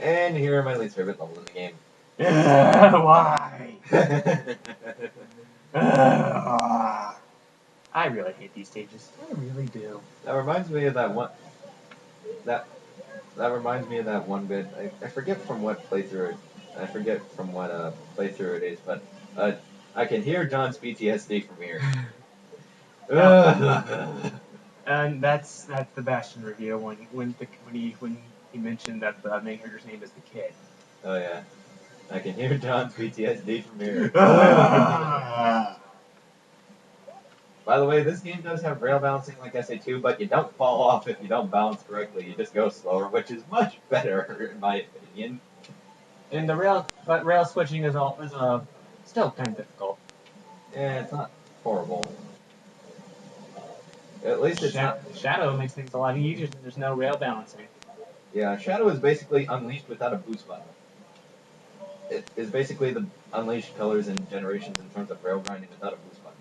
And here are my least favorite levels in the game. Why? I really hate these stages. I really do. That reminds me of that one. That reminds me of that one bit. I forget from what playthrough. I forget from what playthrough it is, but I can hear John's PTSD from here. And that's the Bastion review when he mentioned that the main character's name is the kid. Oh yeah, I can hear John's PTSD from here. By the way, this game does have rail balancing like SA2, but you don't fall off if you don't balance correctly. You just go slower, which is much better in my opinion. And rail switching is still kind of difficult. Yeah, it's not horrible. At least it's not. Shadow makes things a lot easier. There's no rail balancing. Yeah, Shadow is basically Unleashed without a boost button. It is basically the Unleashed Pillars and Generations in terms of rail grinding without a boost button.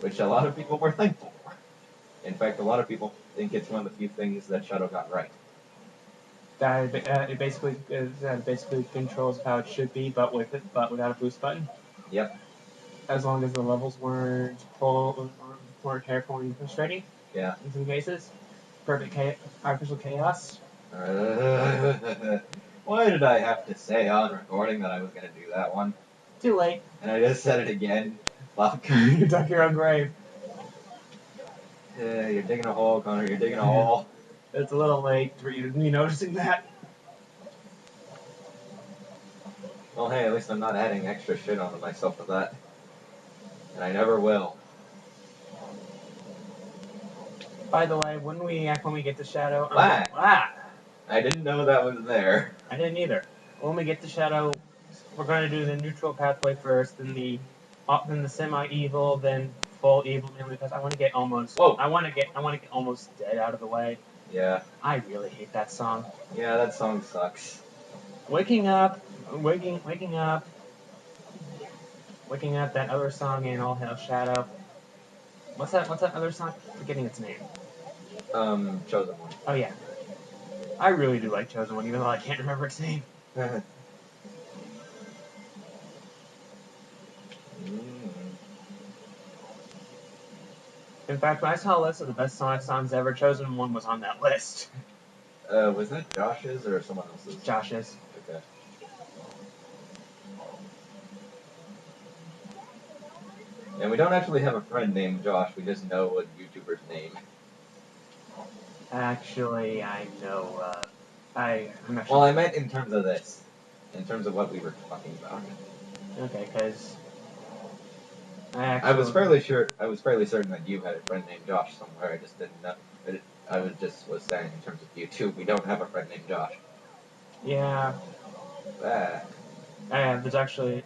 Which a lot of people were thankful for. In fact, a lot of people think it's one of the few things that Shadow got right. It basically controls how it should be, but without a boost button. Yep. As long as the levels weren't careful and frustrating. Yeah. In some cases, artificial chaos. Why did I have to say on recording that I was going to do that one? Too late. And I just said it again. Fuck. You dug your own grave. You're digging a hole, Connor. You're digging a hole. It's a little late for you to be noticing that. Well, hey, at least I'm not adding extra shit onto myself with that. And I never will. By the way, when we get to Shadow... I didn't know that was there. I didn't either. When we get to Shadow, we're going to do the neutral pathway first, then the semi-evil, then full evil, mainly because I want to get almost... Whoa. I want to get almost dead out of the way. Yeah. I really hate that song. Yeah, that song sucks. Waking up, that other song in All Hail Shadow. What's that other song? Forgetting its name. Chosen One. Oh yeah. I really do like Chosen One, even though I can't remember its name. In fact, when I saw a list of the best Sonic songs ever, Chosen One was on that list. Was that Josh's or someone else's? Josh's. Okay. And we don't actually have a friend named Josh, we just know a YouTuber's name. Actually, I know, I'm not sure. Well, I meant in terms of this. In terms of what we were talking about. Okay, because... I was fairly certain that you had a friend named Josh somewhere, I just didn't know. I was saying in terms of YouTube, we don't have a friend named Josh. Yeah. There's actually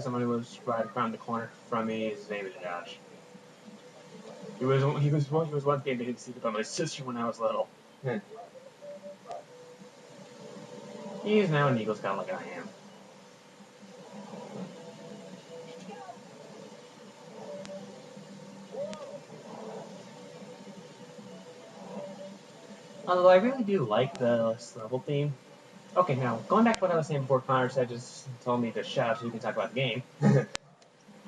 someone who was right around the corner from me. His name is Josh. He was once being babysit by my sister when I was little. He's now an Eagle Scout like I am. Although I really do like the level theme. Okay, now, going back to what I was saying before Connor just told me to shut up so we can talk about the game.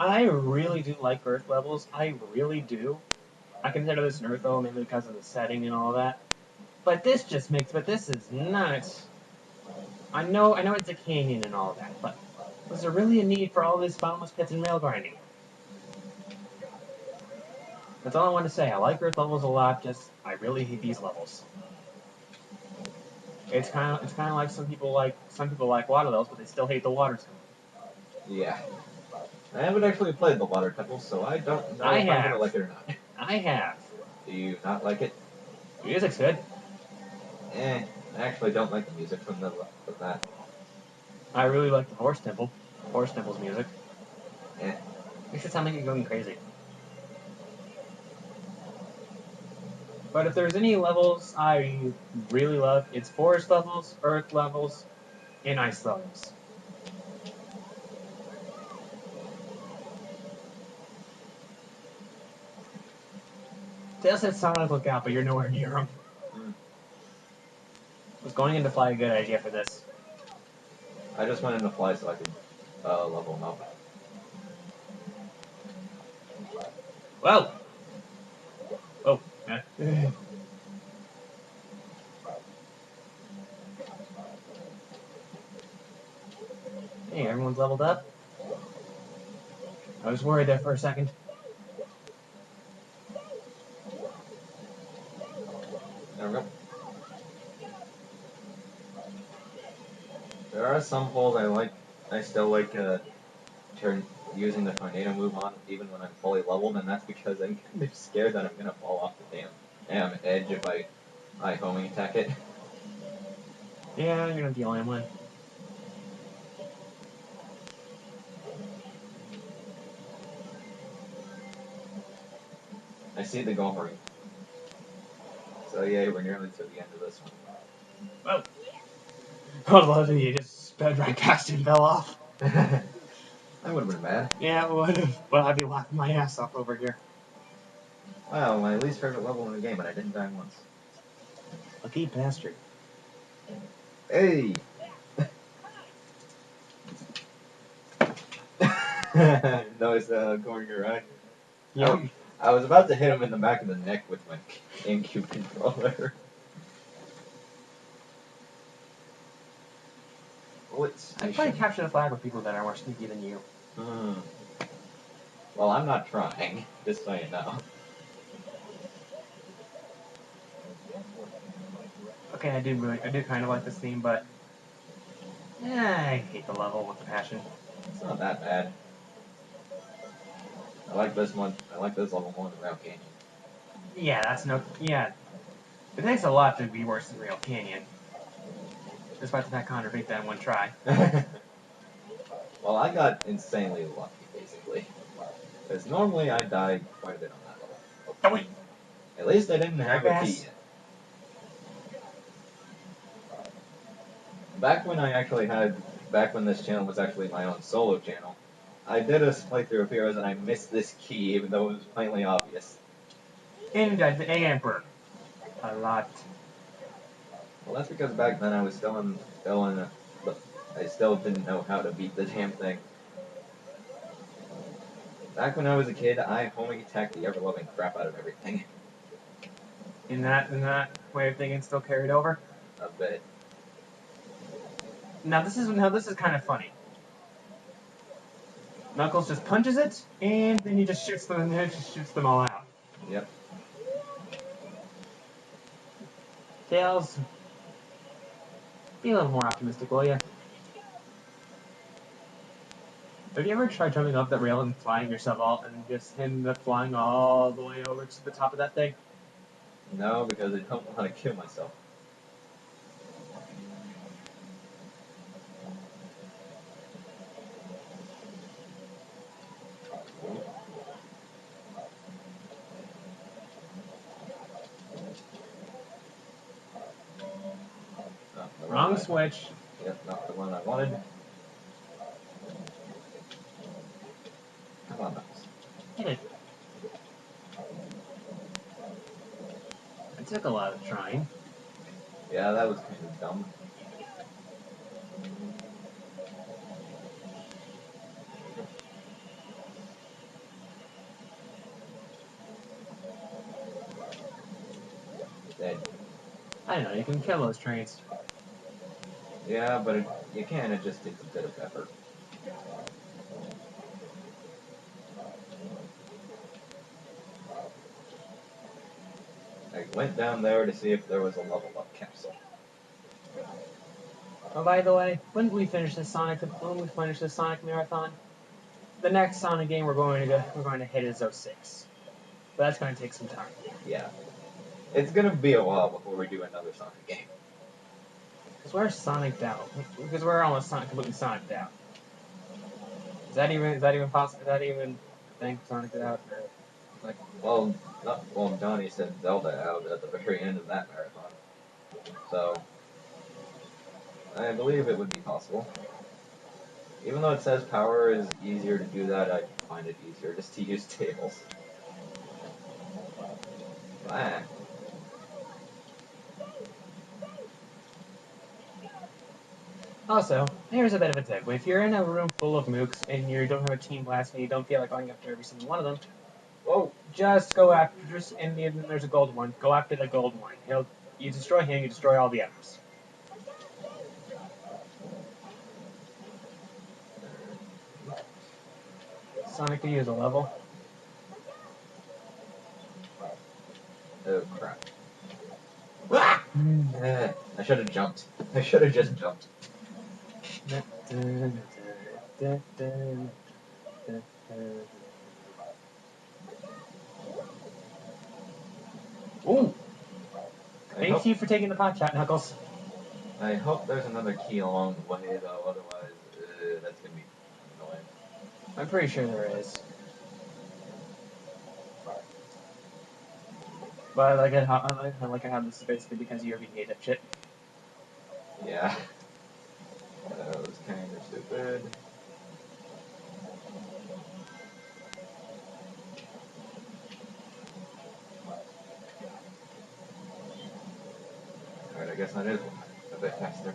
I really do like Earth levels. I really do. I consider this an Earth level mainly because of the setting and all that. But this is nuts. I know it's a canyon and all that, but was there really a need for all this bottomless pits and rail grinding? That's all I want to say. I like Earth levels a lot, just I really hate these levels. It's kind of like some people like water levels, but they still hate the water temple. Yeah. I haven't actually played the water temple, so I don't know if I'm gonna like it or not. I have. Do you not like it? The music's good. I actually don't like the music from that. I really like the Horse Temple. Horse Temple's music. Makes it sound like you're going crazy. But if there's any levels I really love, it's forest levels, earth levels, and ice levels. Tails said Sonic look out, but you're nowhere near him. Was going into fly a good idea for this? I just went into fly so I could level him up. Whoa! Oh, yeah. Hey, everyone's leveled up. I was worried there for a second. There we go. There are some holes I still like using the tornado move on even when I'm fully leveled, and that's because I'm kind of scared that I'm gonna fall off the damn edge if I homing attack it. Yeah, you're not the only one. I see the Gohori. So yeah, we're nearly to the end of this one. Whoa! I love it. You just sped right past it and fell off. That would have been bad. Yeah, it would have. But I'd be laughing my ass off over here. Wow, my least favorite level in the game, and I didn't die once. Lucky bastard. Hey! Notice going around. Yep. I was about to hit him in the back of the neck with my GameCube controller. I'd probably capture the flag with people that are more sneaky than you. Well, I'm not trying, just so you know. Okay, I do kind of like this theme, but I hate the level with a passion. It's not that bad. I like this one. I like this level more than Route Canyon. Yeah, yeah. It takes a lot to be worse than Real Canyon. Despite the fact Connor beat that in one try. Well, I got insanely lucky, basically. Because normally I die quite a bit on that level. Oh wait. At least I didn't have a key yet. Back when this channel was actually my own solo channel, I did a playthrough of Heroes and I missed this key even though it was plainly obvious. And you died the Emperor. A lot. Well, that's because back then I was I still didn't know how to beat the damn thing. Back when I was a kid, I homing attacked the ever-loving crap out of everything. In that way of thinking still carried over? A bit. Now this is kind of funny. Knuckles just punches it, and then he just shoots them, and then just shoots them all out. Yep. Tails, be a little more optimistic, will ya? Have you ever tried jumping up that rail and flying yourself out, and just end up flying all the way over to the top of that thing? No, because I don't want to kill myself. Wrong switch. Yep, not the one I wanted. Come on, Mouse. Hit it. It took a lot of trying. Yeah, that was kind of dumb. Dead. I don't know, you can kill those trains. Yeah, but you can, it just takes a bit of effort. I went down there to see if there was a level up capsule. Oh, by the way, when we finish this Sonic marathon, the next Sonic game we're going to hit is 06. But that's going to take some time. Yeah. It's gonna be a while before we do another Sonic game. Because we're Sonic out. Because we're almost completely Sonic out. Is that even possible? Is that even a thing? Sonic out? Or... Well, Johnny said Zelda out at the very end of that marathon. So, I believe it would be possible. Even though it says power is easier to do that, I find it easier just to use Tails. Ah. Also, here's a bit of a tip. If you're in a room full of mooks and you don't have a team blast and you don't feel like going after every single one of them, well, just go after and then there's a gold one. Go after the gold one. You destroy him, you destroy all the others. Sonic could use a level. Oh crap. Ah! I should have jumped. I should have just jumped. Ooh! I Thank hope, you for taking the pot shot, Knuckles. I hope there's another key along the way though, otherwise that's gonna be annoying. I'm pretty sure there is. But I like how this is basically because you already hate that shit. Yeah. That was kind of stupid. Alright, I guess that is a bit faster.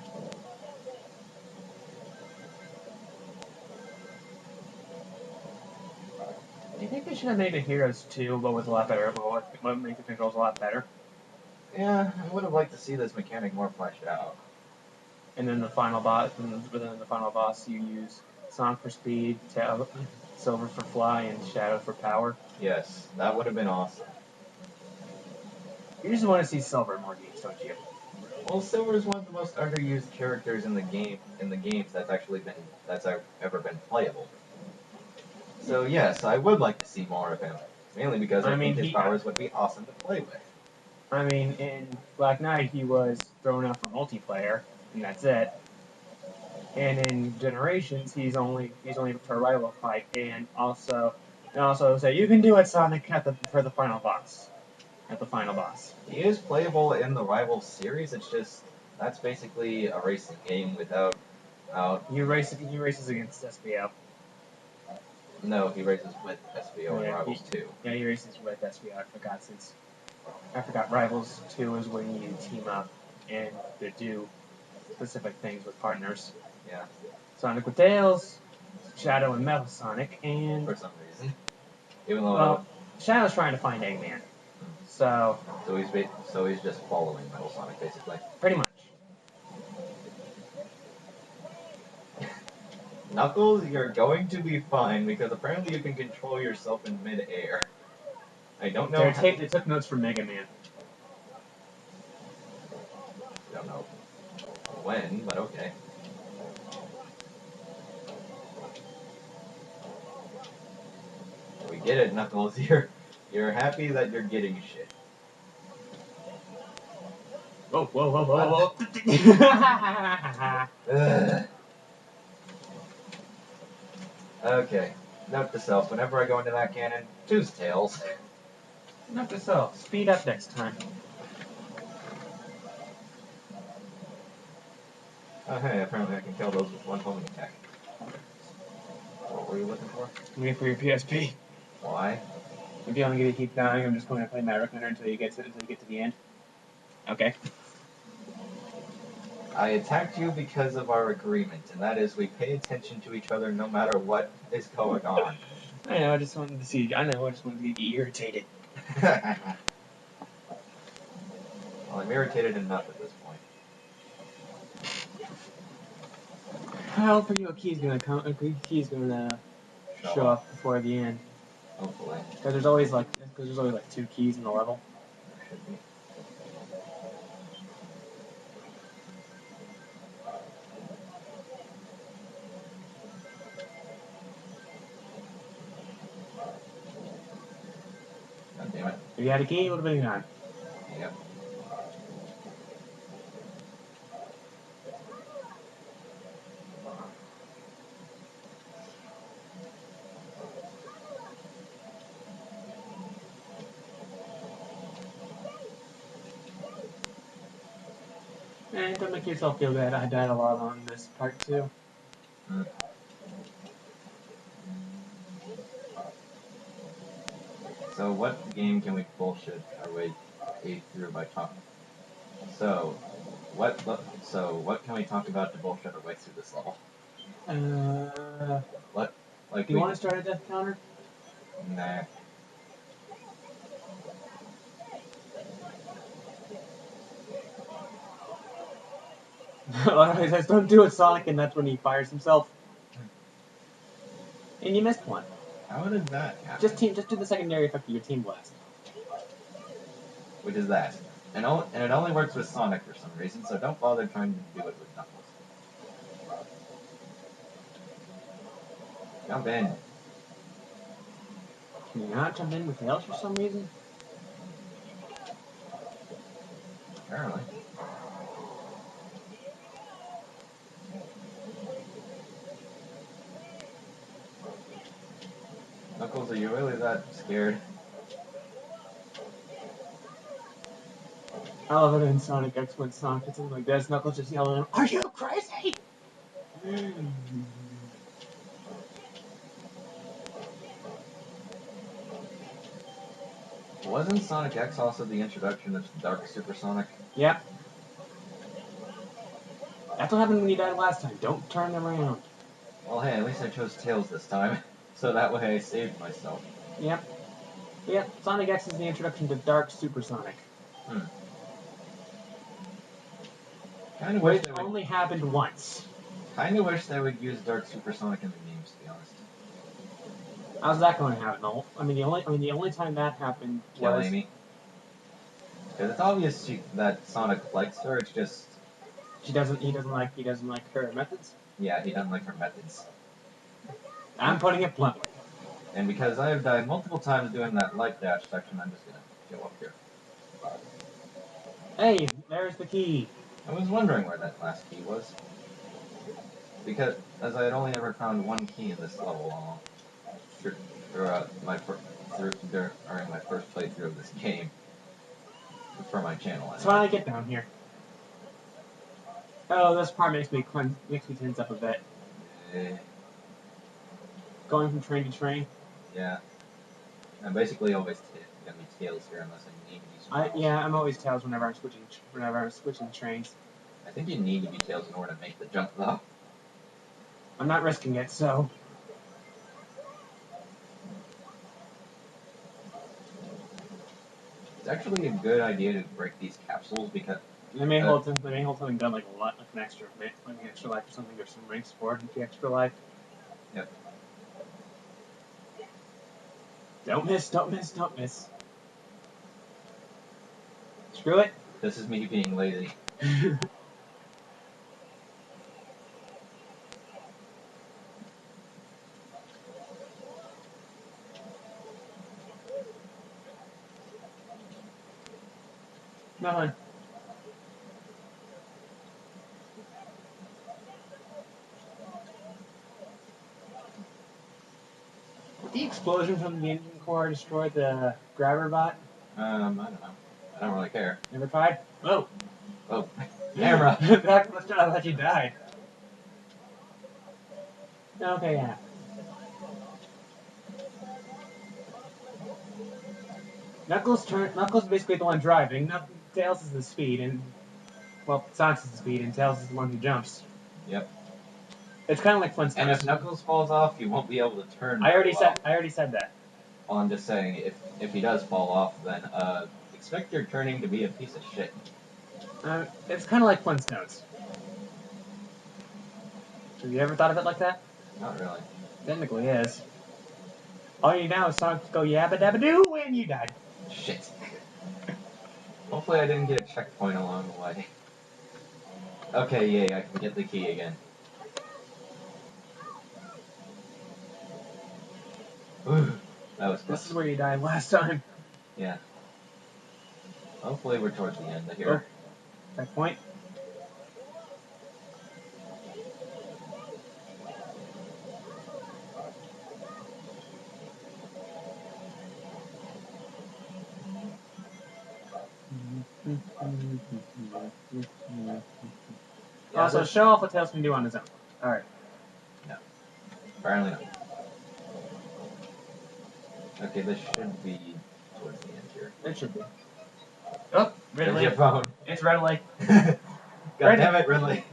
Do you think they should have made the Heroes 2, but with a lot better, but make the controls a lot better? Yeah, I would have liked to see this mechanic more fleshed out. And then the final boss, within the final boss, you use Sonic for speed, Silver for fly, and Shadow for power. Yes, that would have been awesome. You just want to see Silver in more games, don't you? Well, Silver is one of the most underused characters in the games that's ever been playable. So yes, I would like to see more of him, mainly because I think his powers would be awesome to play with. I mean, in Black Knight, he was thrown out for multiplayer, and that's it. And in Generations, he's only for a rival fight, and also say you can do it, Sonic, for the final boss. At the final boss. He is playable in the Rival series. It's just that's basically a racing game without. He races against SBO. No, he races with SBO in Rivals 2. Yeah, he races with SBO. I forgot Rivals 2 is when you team up and to do specific things with partners. Yeah. Sonic with Tails, Shadow and Metal Sonic, and for some reason, even though Shadow's trying to find Eggman. So he's just following Metal Sonic basically. Pretty much. Knuckles, you're going to be fine because apparently you can control yourself in mid-air. I don't know. They took notes from Mega Man. I don't know when, but okay. We get it, Knuckles. You're happy that you're getting shit. Whoa, whoa, whoa, whoa, whoa. Okay. Note to self, whenever I go into that cannon, choose Tails. Note to self, speed up next time. Oh hey, apparently I can kill those with one homing attack. What were you looking for? Wait for your PSP. Why? If you don't get to keep dying, I'm just going to play Magic Hunter until you get to the end. Okay. I attacked you because of our agreement, and that is we pay attention to each other no matter what is going on. I know, I just wanted to see. I just wanted to get you irritated. Well, I'm irritated enough at this point. Hopefully a key's gonna show up before the end. Hopefully. Because there's always like 2 keys in the level. There should be. God damn it. If you had a key, it would have been gone. Yep. And don't make yourself feel bad. I died a lot on this part too. So what game can we bullshit our way through by talking? So, what can we talk about to bullshit our way through this level? What? Like Do you want to start a death counter? Nah. He says, don't do it, Sonic, and that's when he fires himself. And you missed one. How did that happen? Just do the secondary effect of your Team Blast. Which is that. And it only works with Sonic for some reason, so don't bother trying to do it with Knuckles. Jump in. Can you not jump in with Tails for some reason? Apparently. Knuckles, are you really that scared? I love it in Sonic X when Sonic did something like this. Knuckles just yelling at him, "Are you crazy?" Wasn't Sonic X also the introduction of Dark Supersonic? Yep. That's what happened when you died last time. Don't turn around. Well, hey, at least I chose Tails this time, so that way I saved myself. Yep. Yep. Sonic X is the introduction to Dark Supersonic. Kind of wish Which they would. only happened once. Kind of wish they would use Dark Supersonic in the games, to be honest. How's that going to happen? The only time that happened Kill was Amy. Because it's obvious that Sonic likes her. It's just he doesn't like her methods. yeah, he doesn't like her methods. I'm putting it bluntly. And because I have died multiple times doing that light dash section, I'm just gonna go up here. Hey, there's the key. I was wondering where that last key was. Because, as I had only ever found one key in this level during my first playthrough of this game for my channel. So how do I get down here? Oh, this part makes me tense up a bit. Going from train to train. Yeah. I'm basically always gonna be Tails here unless I need to be. I'm always Tails whenever I'm switching trains. I think you need to be Tails in order to make the jump, though. I'm not risking it, so. It's actually a good idea to break these capsules because They may hold something done like an extra life or something, or some rank support with the extra life. Yep. Don't miss. Screw it. This is me being lazy. Nothing. Did the explosion from the engine core destroy the grabber bot? I don't know. I don't really care. Never tried? Oh. Oh, camera. Back was I thought you died. Okay, yeah. Knuckles is basically the one driving. Tails is the speed, and Sonic's is the speed, and Tails is the one who jumps. Yep. It's kind of like Flintstones. And if Knuckles falls off, he won't be able to turn. I already said that. Well, I'm just saying, if he does fall off, then expect your turning to be a piece of shit. It's kind of like Flintstones. Have you ever thought of it like that? Not really. Technically is. All you need now is Sonic to go yabba dabba doo and you died. Shit. Hopefully I didn't get a checkpoint along the way. Okay, yay, I can get the key again. That was close. This is where you died last time. Yeah. Hopefully we're towards the end of here. Checkpoint. Yeah, Also, show off what Tails can do on his own. Alright. No. Apparently not. Okay, this should be towards the end here. It should be. Oh, There's your phone. It's It's Ridley. God Ridley. damn it, Ridley.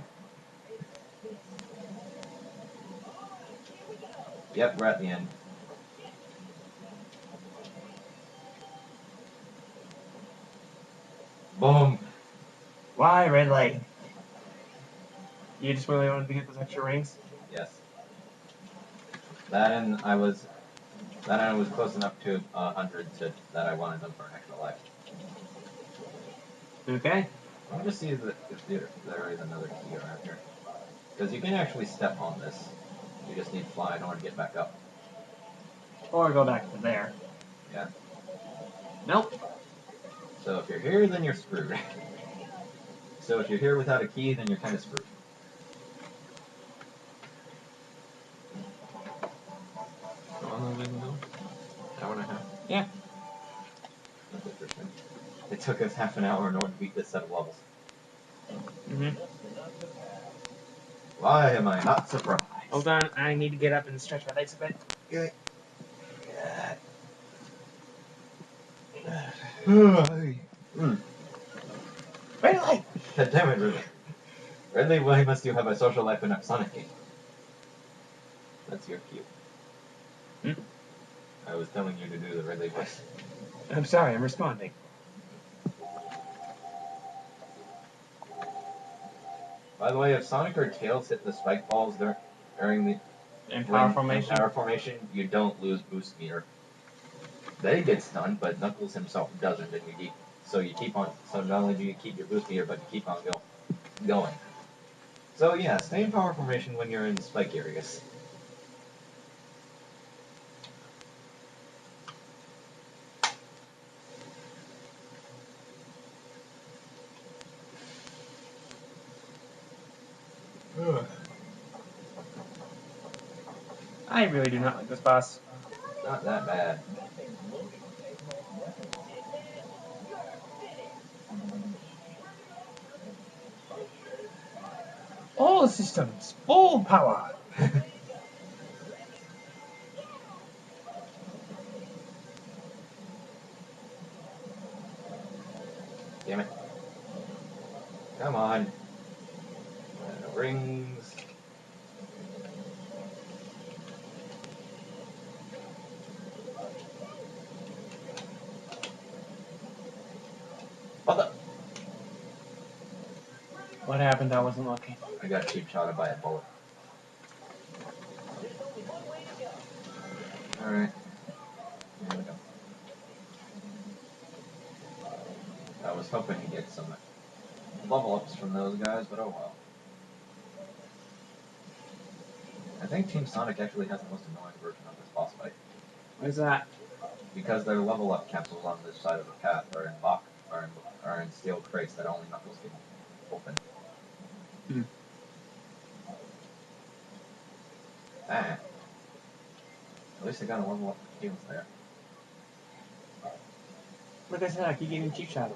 Yep, we're at the end. Boom. Why Ridley? You just really wanted to get those extra rings? Yes. That and I was close enough to 100 that I wanted them for an extra life. Okay. Let me just see if there is another key around here. Because you can actually step on this. You just need to fly in order to get back up. Or go back to there. Yeah. Nope. So if you're here, then you're screwed. So if you're here without a key, then you're kind of screwed. Hour and a half. Yeah. That's interesting. It took us half an hour in order to beat this set of levels. Mm-hmm. Why am I not surprised? Hold on, I need to get up and stretch my legs a bit. Okay. Ridley! God damn it, Ridley. Ridley, why must you have a social life in a Sonic game? That's your cue. Hmm? I was telling you to do the Ridley voice. I'm sorry, I'm responding. By the way, if Sonic or Tails hit the spike balls during the In power power formation, you don't lose boost meter. They get stunned, but Knuckles himself doesn't, and you keep on. So not only do you keep your boost meter, but you keep on going. So yeah, stay in power formation when you're in spike areas. I really do not like this boss. Not that bad. All systems, full power! Damn it. Come on. Rings. What What happened? I wasn't looking. I got cheap shotted by a bullet. Alright. Here we go. I was hoping to get some level ups from those guys, but oh well. I think Team Sonic actually has the most annoying version of this boss fight. What is that? Because their level up capsules on this side of the path are in steel crates that only Knuckles can open. Hmm. Ah. At least I got a level up Tails there. Like I said, I keep getting cheap shot.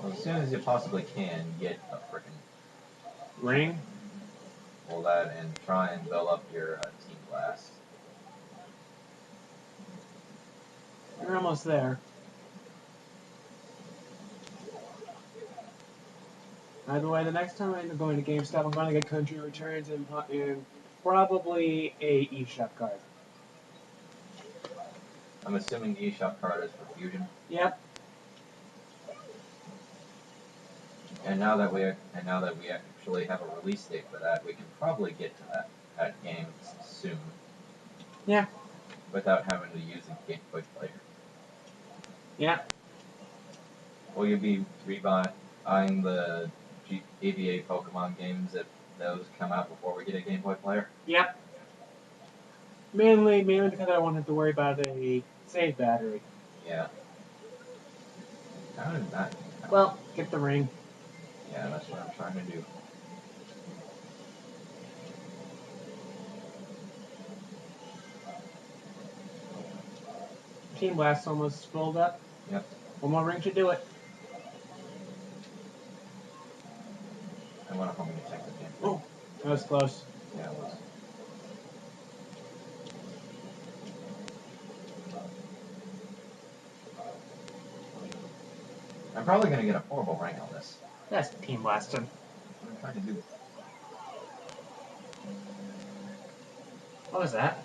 Well, as soon as you possibly can, get a frickin' Ring? pull that and try and build up your Team Blast. You're almost there. By the way, the next time I'm going to GameStop, I'm going to get Country Returns and probably a eShop card. I'm assuming the eShop card is for Fusion. Yep. And now that we actually have a release date for that, we can probably get to that game soon. Yeah. Without having to use a Game Boy player. Yeah. Will you be buying the AVA Pokemon games if those come out before we get a Game Boy player? Yep. Mainly because I don't have to worry about a save battery. Yeah. How did that happen? Well, get the ring. Yeah, that's what I'm trying to do. Team Blast almost rolled up. Yep. One more ring should do it. I want to home attack the game. Oh, that was close. Yeah, it was. I'm probably gonna get a horrible rank on this. That's Team Blasted. What am I trying to do? What was that?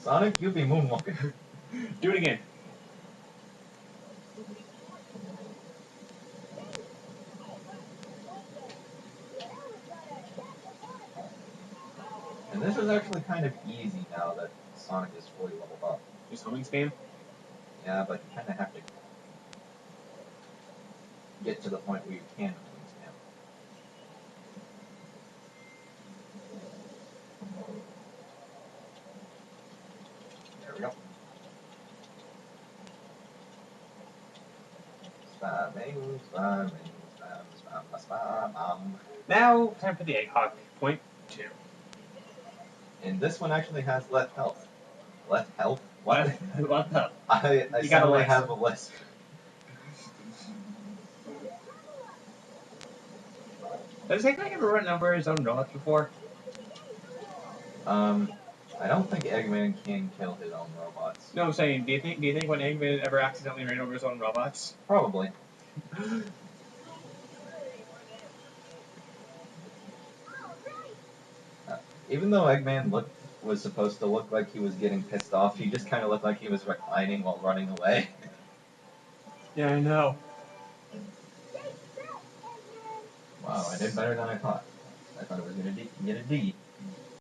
Sonic, you be moonwalking. Do it again. And this is actually kind of easy now that Sonic is fully leveled up. Just homing spam. Yeah, but you kind of have to get to the point where you can homing spam. There we go. Spamming, spamming, spam, spam, spam, spam. Now, time for the egg hawk. Point 2. And this one actually has left health. Left health? What? What the? I You got a suddenly list. have a list. Has Eggman ever run over his own robots before? I don't think Eggman can kill his own robots. No, I'm saying, do you think when Eggman ever accidentally ran over his own robots? Probably. Even though Eggman was supposed to look like he was getting pissed off, he just kind of looked like he was reclining while running away. Yeah, I know. Wow, I did better than I thought. I thought it was gonna get a D.